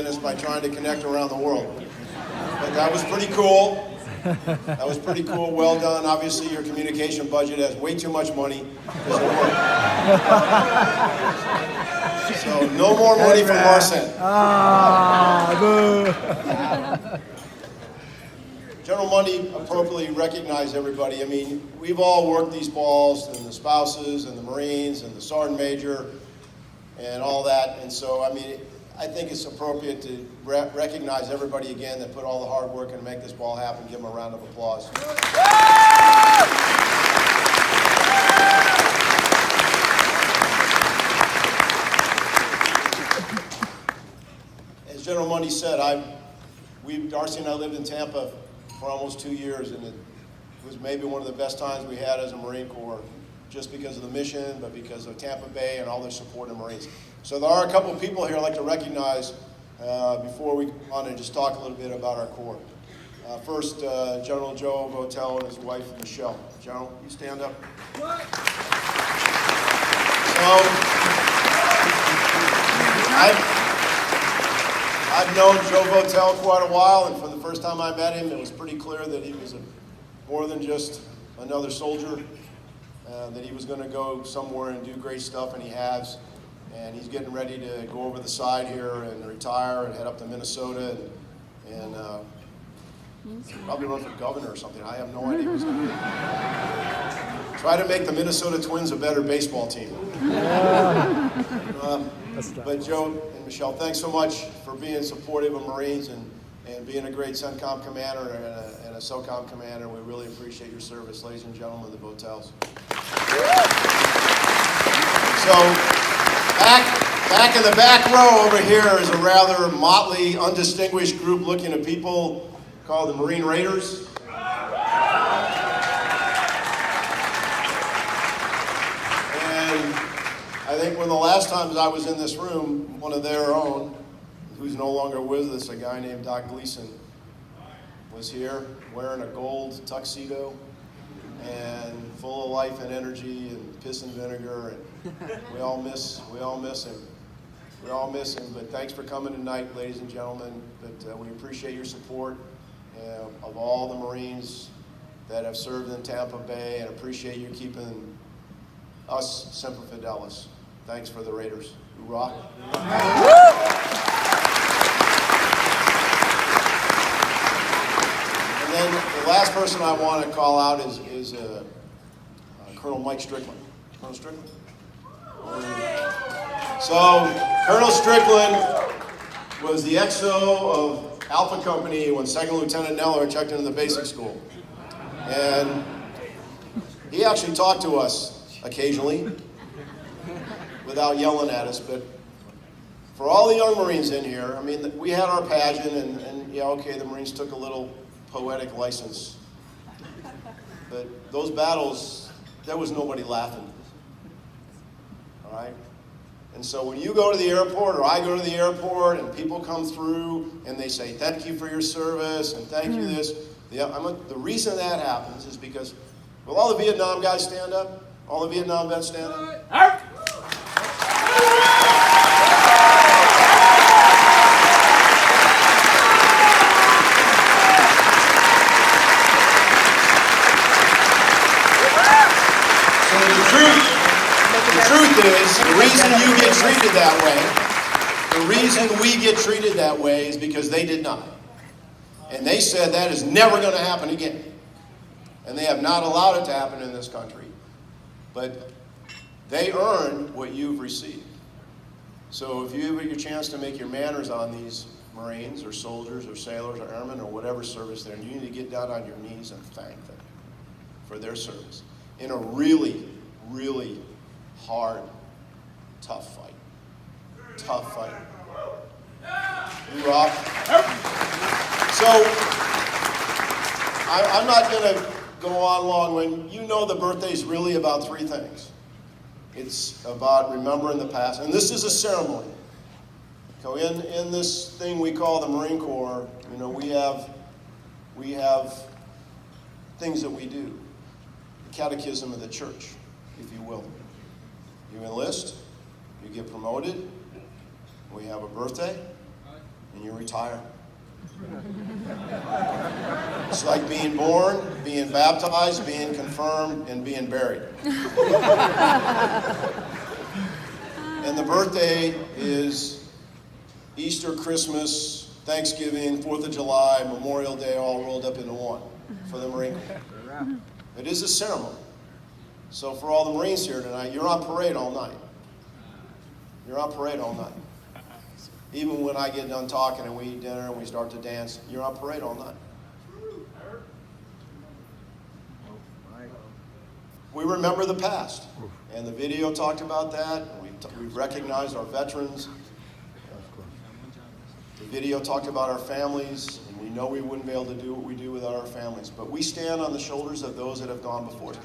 minutes by trying to connect around the world. But that was pretty cool. That was pretty cool. Well done. Obviously, your communication budget has way too much money because of work. So no more money from Marcin. General Mundy appropriately recognized everybody. I mean, we've all worked these balls, and the spouses, and the Marines, and the Sergeant Major, and all that. And so, I mean, I think it's appropriate to recognize everybody again that put all the hard work and make this ball happen. Give them a round of applause. As General Mundy said, Darcy and I lived in Tampa for almost 2 years, and it was maybe one of the best times we had as a Marine Corps, just because of the mission, but because of Tampa Bay and all their support of Marines. So there are a couple of people here I'd like to recognize before we go on and just talk a little bit about our Corps. First, General Joe Votel and his wife, Michelle. General, you stand up. What? So, I've known Joe Votel quite a while, and from the first time I met him, it was pretty clear that he was more than just another soldier, that he was going to go somewhere and do great stuff, and he has. And he's getting ready to go over the side here and retire and head up to Minnesota and probably run for governor or something. I have no idea what's going to do. Try to make the Minnesota Twins a better baseball team. But Joe and Michelle, thanks so much for being supportive of Marines and being a great CENTCOM commander and a SOCOM commander. We really appreciate your service, ladies and gentlemen of the Votels. So, back in the back row over here is a rather motley, undistinguished group looking at people called the Marine Raiders. And I think one of the last times I was in this room, one of their own, who's no longer with us, a guy named Doc Gleason, was here wearing a gold tuxedo and full of life and energy and piss and vinegar, and we all miss him. We all miss him, but thanks for coming tonight, ladies and gentlemen. But we appreciate your support of all the Marines that have served in Tampa Bay, and appreciate you keeping us Semper Fidelis. Thanks for the Raiders. Hoorah. And then the last person I want to call out is Colonel Mike Strickland. Colonel Strickland? So, Colonel Strickland was the XO of Alpha Company when Second Lieutenant Neller checked into the basic school. And he actually talked to us occasionally without yelling at us, but for all the young Marines in here, I mean, we had our pageant, and yeah, okay, the Marines took a little poetic license. But those battles, there was nobody laughing. All right? And so when you go to the airport, or I go to the airport, and people come through, and they say, thank you for your service, and thank you this. The reason that happens is because, will all the Vietnam guys stand up? All the Vietnam vets stand up? The reason you get treated that way, the reason we get treated that way is because they did not. And they said that is never going to happen again. And they have not allowed it to happen in this country. But they earned what you've received. So if you have your chance to make your manners on these Marines or soldiers or sailors or airmen or whatever service they're in, you need to get down on your knees and thank them for their service in a really, really hard, tough fight. Tough fight. Hoorah. So, I'm not going to go on long. When you know the birthday is really about three things. It's about remembering the past. And this is a ceremony. So in this thing we call the Marine Corps, you know, we have things that we do. The catechism of the church, if you will. You enlist, you get promoted, we have a birthday, and and you retire. It's like being born, being baptized, being confirmed, and being buried. And the birthday is Easter, Christmas, Thanksgiving, 4th of July, Memorial Day, all rolled up into one for the Marine Corps. It is a ceremony. So for all the Marines here tonight, you're on parade all night. You're on parade all night. Even when I get done talking and we eat dinner and we start to dance, you're on parade all night. We remember the past, and the video talked about that. We've recognized our veterans. The video talked about our families, and we know we wouldn't be able to do what we do without our families. But we stand on the shoulders of those that have gone before us.